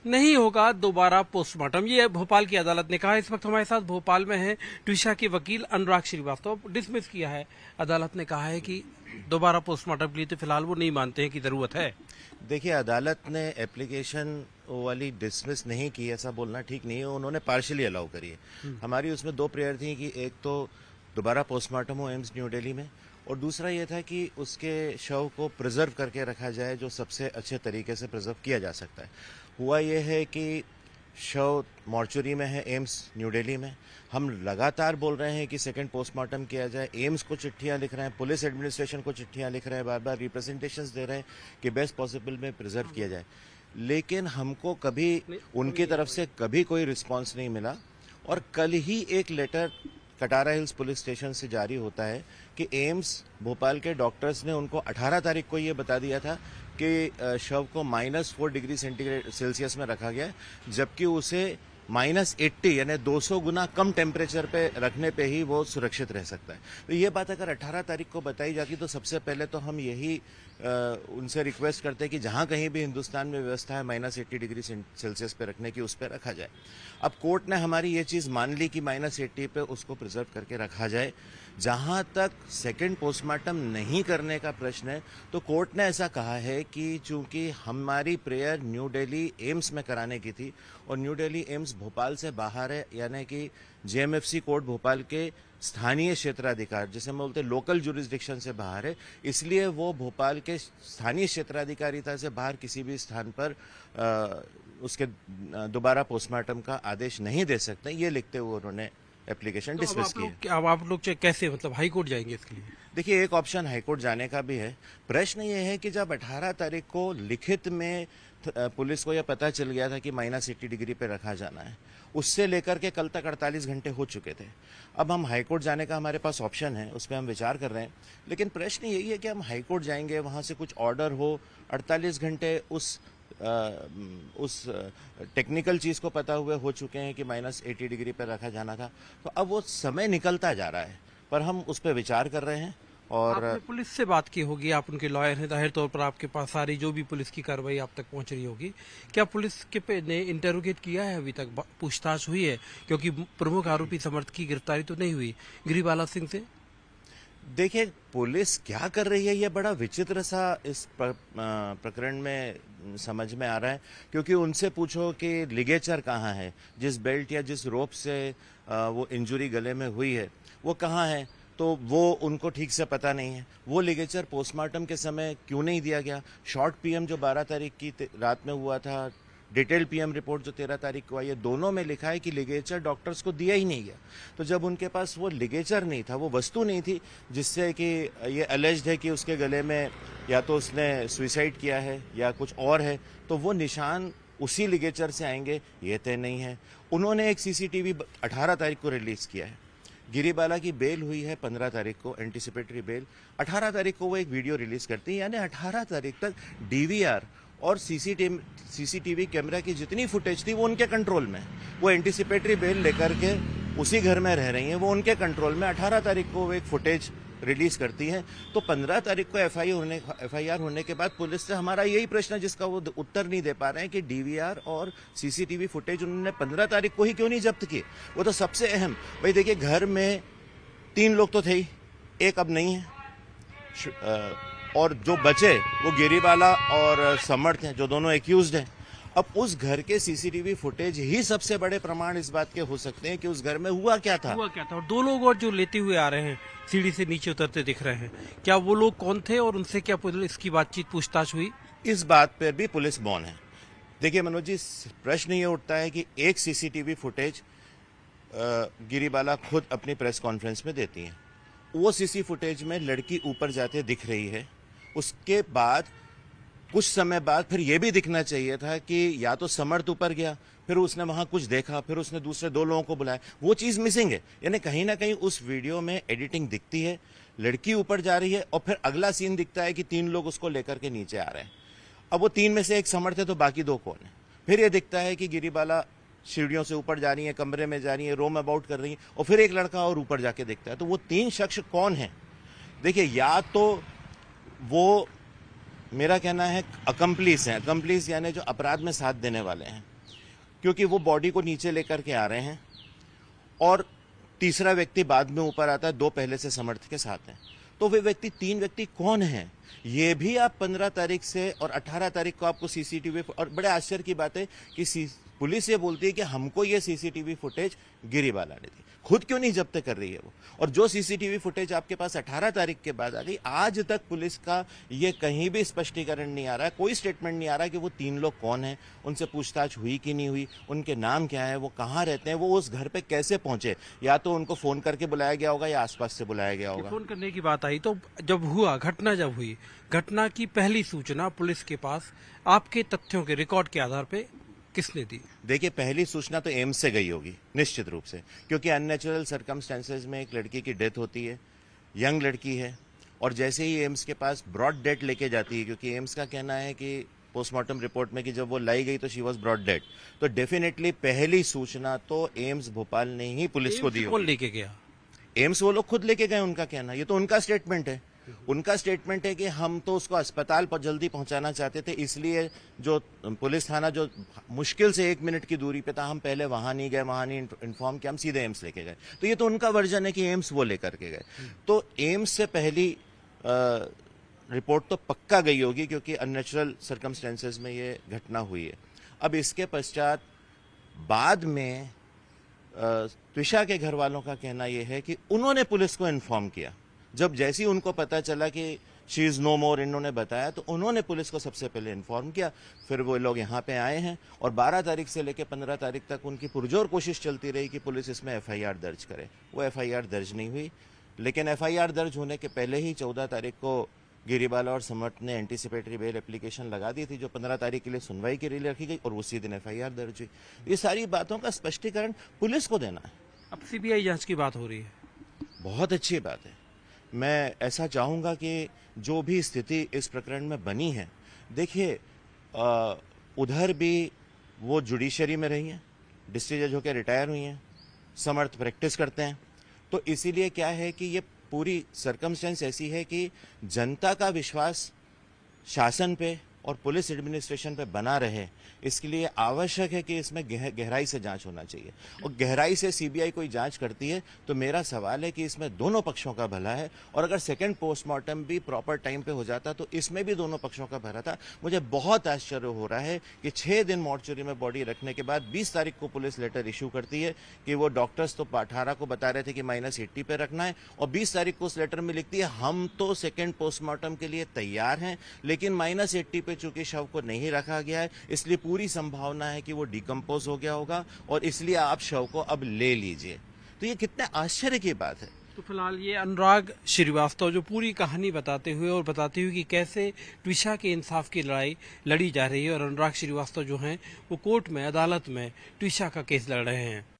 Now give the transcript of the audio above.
नहीं होगा दोबारा पोस्टमार्टम, ये भोपाल की अदालत ने कहा। इस वक्त हमारे साथ भोपाल में हैं ट्विशा के वकील अनुराग श्रीवास्तव। डिसमिस किया है अदालत ने, कहा है कि दोबारा पोस्टमार्टम के लिए तो फिलहाल वो नहीं मानते हैं कि जरूरत है। देखिए, अदालत ने एप्लीकेशन वाली डिसमिस नहीं की, ऐसा बोलना ठीक नहीं है। उन्होंने पार्शियली अलाउ करी है। हमारी उसमें दो प्रेयर थी कि एक तो दोबारा पोस्टमार्टम हो एम्स न्यू दिल्ली में, और दूसरा ये था कि उसके शव को प्रिजर्व करके रखा जाए, जो सबसे अच्छे तरीके से प्रिजर्व किया जा सकता है। हुआ ये है कि शव मॉर्चुरी में है एम्स न्यू दिल्ली में। हम लगातार बोल रहे हैं कि सेकंड पोस्टमार्टम किया जाए। एम्स को चिट्ठियां लिख रहे हैं, पुलिस एडमिनिस्ट्रेशन को चिट्ठियां लिख रहे हैं, बार बार रिप्रेजेंटेशंस दे रहे हैं कि बेस्ट पॉसिबल में प्रिजर्व किया जाए, लेकिन हमको कभी उनकी तरफ से कभी कोई रिस्पांस नहीं मिला। और कल ही एक letter Katara hills police station से जारी होता है कि एम्स भोपाल के डॉक्टर्स ने उनको 18 तारीख को ये बता दिया था कि शव को -4 डिग्री सेल्सियस में रखा गया है, जबकि उसे -80 यानी 200 गुना कम टेम्परेचर पे रखने पे ही वो सुरक्षित रह सकता है। तो ये बात अगर 18 तारीख को बताई जाती तो सबसे पहले तो हम यही उनसे रिक्वेस्ट करते हैं कि जहां कहीं भी हिंदुस्तान में व्यवस्था है -80 डिग्री सेल्सियस पे रखने की, उस पर रखा जाए। अब कोर्ट ने हमारी ये चीज मान ली कि -80 पे उसको प्रिजर्व करके रखा जाए। जहां तक सेकंड पोस्टमार्टम नहीं करने का प्रश्न है, तो कोर्ट ने ऐसा कहा है कि चूंकि हमारी प्रेयर न्यू दिल्ली एम्स में कराने की थी और न्यू दिल्ली एम्स भोपाल से बाहर है, यानी कि जेएमएफसी कोर्ट भोपाल के स्थानीय क्षेत्राधिकार, जिसे हम बोलते हैं लोकल जुरिस्डिक्शन से बाहर है, इसलिए वो भोपाल के स्थानीय क्षेत्राधिकारिता से बाहर किसी भी स्थान पर उसके दोबारा पोस्टमार्टम का आदेश नहीं दे सकते। ये लिखते हुए उन्होंने एप्लीकेशन डिसमिस की है। अब आप लोग कैसे, मतलब हाई कोर्ट जाएंगे इसके लिए? देखिए, एक ऑप्शन हाईकोर्ट जाने का भी है। प्रश्न ये है कि जब 18 तारीख को लिखित में पुलिस को यह पता चल गया था कि -80 डिग्री पे रखा जाना है, उससे लेकर के कल तक 48 घंटे हो चुके थे। अब हम हाईकोर्ट जाने का हमारे पास ऑप्शन है, उस पर हम विचार कर रहे हैं, लेकिन प्रश्न यही है कि हम हाईकोर्ट जाएंगे, वहां से कुछ ऑर्डर हो, 48 घंटे उस टेक्निकल चीज को पता हुए हो चुके हैं कि -80 डिग्री पर रखा जाना था, तो अब वो समय निकलता जा रहा है, पर हम उस पर विचार कर रहे हैं। और आपने पुलिस से बात की होगी, आप उनके लॉयर हैं, जाहिर तौर पर आपके पास सारी जो भी पुलिस की कार्रवाई आप तक पहुंच रही होगी। क्या पुलिस के ने इंटरोगेट किया है, अभी तक पूछताछ हुई है? क्योंकि प्रमुख आरोपी समर्थक की गिरफ्तारी तो नहीं हुई गिरिबाला सिंह से। देखिए, पुलिस क्या कर रही है, ये बड़ा विचित्र सा इस प्रकरण में समझ में आ रहा है, क्योंकि उनसे पूछो कि लिगेचर कहाँ है, जिस बेल्ट या जिस रोप से वो इंजुरी गले में हुई है वो कहाँ है, तो वो उनको ठीक से पता नहीं है। वो लिगेचर पोस्टमार्टम के समय क्यों नहीं दिया गया? शॉर्ट पीएम जो 12 तारीख की रात में हुआ था, डिटेल पीएम रिपोर्ट जो 13 तारीख को आई है, दोनों में लिखा है कि लिगेचर डॉक्टर्स को दिया ही नहीं गया। तो जब उनके पास वो लिगेचर नहीं था, वो वस्तु नहीं थी जिससे कि ये अलेज्ड है कि उसके गले में या तो उसने सुइसाइड किया है या कुछ और है, तो वो निशान उसी लिगेचर से आएंगे, ये तय नहीं है। उन्होंने एक सीसीटीवी 18 तारीख को रिलीज किया है। गिरिबाला की बेल हुई है 15 तारीख को, एंटीसिपेटरी बेल। 18 तारीख को वो एक वीडियो रिलीज करती है, यानी 18 तारीख तक डीवीआर और सीसीटीवी कैमरा की जितनी फुटेज थी वो उनके कंट्रोल में। वो एंटीसिपेटरी बेल लेकर के उसी घर में रह रही हैं, वो उनके कंट्रोल में। 18 तारीख को वो एक फुटेज रिलीज करती हैं, तो 15 तारीख को एफआईआर होने के बाद पुलिस से हमारा यही प्रश्न है जिसका वो उत्तर नहीं दे पा रहे हैं कि डीवीआर और सीसीटीवी फुटेज उन्होंने 15 तारीख को ही क्यों नहीं जब्त किए। वो तो सबसे अहम, भाई देखिए, घर में 3 लोग तो थे ही, एक अब नहीं है, और जो बचे वो गिरिबाला और समर्थ हैं, जो दोनों एक्यूज्ड हैं। अब उस घर के सीसीटीवी फुटेज ही सबसे बड़े प्रमाण इस बात के हो सकते हैं कि उस घर में हुआ क्या था। और 2 लोग और जो लेते हुए आ रहे हैं, सीढ़ी से नीचे उतरते दिख रहे हैं, क्या वो लोग कौन थे और उनसे क्या पुलिस की बातचीत पूछताछ हुई? इस बात पर भी पुलिस मौन है। देखिए मनोज जी, प्रश्न ये उठता है कि एक सीसीटीवी फुटेज गिरिबाला खुद अपनी प्रेस कॉन्फ्रेंस में देती हैं। वो सीसी फुटेज में लड़की ऊपर जाते दिख रही है। उसके बाद कुछ समय बाद फिर यह भी दिखना चाहिए था कि या तो समर्थ ऊपर गया, फिर उसने वहां कुछ देखा, फिर उसने दूसरे 2 लोगों को बुलाया, वो चीज मिसिंग है। यानी कहीं ना कहीं उस वीडियो में एडिटिंग दिखती है, लड़की ऊपर जा रही है और फिर अगला सीन दिखता है कि 3 लोग उसको लेकर के नीचे आ रहे हैं। अब वो 3 में से एक समर्थ है, तो बाकी 2 कौन है? फिर यह दिखता है कि गिरिबाला सीढ़ियों से ऊपर जा रही है, कमरे में जा रही है, रोम अबाउट कर रही है, और फिर एक लड़का और ऊपर जाके दिखता है। तो वो 3 शख्स कौन है? देखिए, या तो वो मेरा कहना है अकम्प्लीस हैं। अकम्प्लीस यानी जो अपराध में साथ देने वाले हैं, क्योंकि वो बॉडी को नीचे लेकर के आ रहे हैं और तीसरा व्यक्ति बाद में ऊपर आता है, दो पहले से समर्थ के साथ हैं। तो वे व्यक्ति, तीन व्यक्ति कौन हैं, ये भी आप 15 तारीख से और 18 तारीख को आपको सीसीटीवी, और बड़े आश्चर्य की बात है कि पुलिस ये बोलती है कि हमको ये सीसीटीवी फुटेज गिरीबाला ने दी, खुद क्यों नहीं जब्त कर रही है वो। और जो सीसीटीवी फुटेज आपके पास 18 तारीख के बाद आ गई, आज तक पुलिस का ये कहीं भी स्पष्टीकरण नहीं आ रहा है, कोई स्टेटमेंट नहीं आ रहा है कि वो तीन लोग कौन हैं, उनसे पूछताछ हुई कि नहीं हुई, उनके नाम क्या है, वो कहाँ रहते हैं, वो उस घर पे कैसे पहुंचे। या तो उनको फोन करके बुलाया गया होगा या आसपास से बुलाया गया होगा। फोन करने की बात आई तो जब हुआ घटना, जब हुई घटना की पहली सूचना पुलिस के पास आपके तथ्यों के रिकॉर्ड के आधार पे किसने दी? देखिए, पहली सूचना तो एम्स से गई होगी निश्चित रूप से, क्योंकि अननेचुरल सर्कमस्टेंसेज में एक लड़की की डेथ होती है, यंग लड़की है, और जैसे ही एम्स के पास ब्रॉड डेड लेके जाती है, क्योंकि एम्स का कहना है कि पोस्टमार्टम रिपोर्ट में कि जब वो लाई गई तो शी वॉज ब्रॉड डेड, तो डेफिनेटली पहली सूचना तो एम्स भोपाल ने ही पुलिस को दी कौन होगी। लेके गया? एम्स वो लोग खुद लेके गए, उनका कहना, ये तो उनका स्टेटमेंट है। उनका स्टेटमेंट है कि हम तो उसको अस्पताल पर जल्दी पहुंचाना चाहते थे, इसलिए जो पुलिस थाना जो मुश्किल से 1 मिनट की दूरी पे था, हम पहले वहां नहीं गए, वहां नहीं इन्फॉर्म किया, हम सीधे एम्स लेके गए। तो ये तो उनका वर्जन है कि एम्स वो लेकर के गए। तो एम्स से पहली रिपोर्ट तो पक्का गई होगी, क्योंकि अननेचुरल सर्कमस्टेंसेज में ये घटना हुई है। अब इसके पश्चात बाद में त्विषा के घर वालों का कहना यह है कि उन्होंने पुलिस को इन्फॉर्म किया। जब जैसे ही उनको पता चला कि शी इज नो मोर, इन्होंने बताया, तो उन्होंने पुलिस को सबसे पहले इन्फॉर्म किया। फिर वो लोग यहाँ पे आए हैं और 12 तारीख से लेकर 15 तारीख तक उनकी पुरजोर कोशिश चलती रही कि पुलिस इसमें एफआईआर दर्ज करे। वो एफआईआर दर्ज नहीं हुई, लेकिन एफआईआर दर्ज होने के पहले ही 14 तारीख को गिरीबाला और समर्थ ने एंटीसिपेटरी बेल एप्लीकेशन लगा दी थी, जो 15 तारीख के लिए सुनवाई के लिए रखी गई, और उसी दिन एफआईआर दर्ज हुई। ये सारी बातों का स्पष्टीकरण पुलिस को देना है। अब सीबीआई जांच की बात हो रही है। बहुत अच्छी बात है। मैं ऐसा चाहूँगा कि जो भी स्थिति इस प्रकरण में बनी है, देखिए उधर भी वो जुडिशरी में रही हैं, डिस्ट्रिक्ट जज होकर रिटायर हुई हैं, समर्थ प्रैक्टिस करते हैं, तो इसीलिए क्या है कि ये पूरी सर्कमस्टेंस ऐसी है कि जनता का विश्वास शासन पे और पुलिस एडमिनिस्ट्रेशन पे बना रहे, इसके लिए आवश्यक है कि इसमें गहराई से जांच होना चाहिए। और गहराई से सीबीआई कोई जांच करती है तो मेरा सवाल है कि इसमें दोनों पक्षों का भला है, और अगर सेकंड पोस्टमार्टम भी प्रॉपर टाइम पे हो जाता तो इसमें भी दोनों पक्षों का भला था। मुझे बहुत आश्चर्य हो रहा है कि 6 दिन मॉर्चुरी में बॉडी रखने के बाद 20 तारीख को पुलिस लेटर इशू करती है कि वो डॉक्टर्स तो 18 को बता रहे थे कि -80 पे रखना है, और 20 तारीख को उस लेटर में लिखती है हम तो सेकेंड पोस्टमार्टम के लिए तैयार हैं, लेकिन -80 पे चूंकि शव को नहीं रखा गया है, इसलिए पूरी संभावना है कि वो डिकम्पोज हो गया होगा, और इसलिए आप शव को अब ले लीजिए। तो ये कितने आश्चर्य की बात है। तो फिलहाल ये अनुराग श्रीवास्तव जो पूरी कहानी बताते हुए और बताते हुए कि कैसे त्विषा के इंसाफ की लड़ाई लड़ी जा रही है, और अनुराग श्रीवास्तव जो हैं वो कोर्ट में, अदालत में त्विषा का केस लड़ रहे हैं।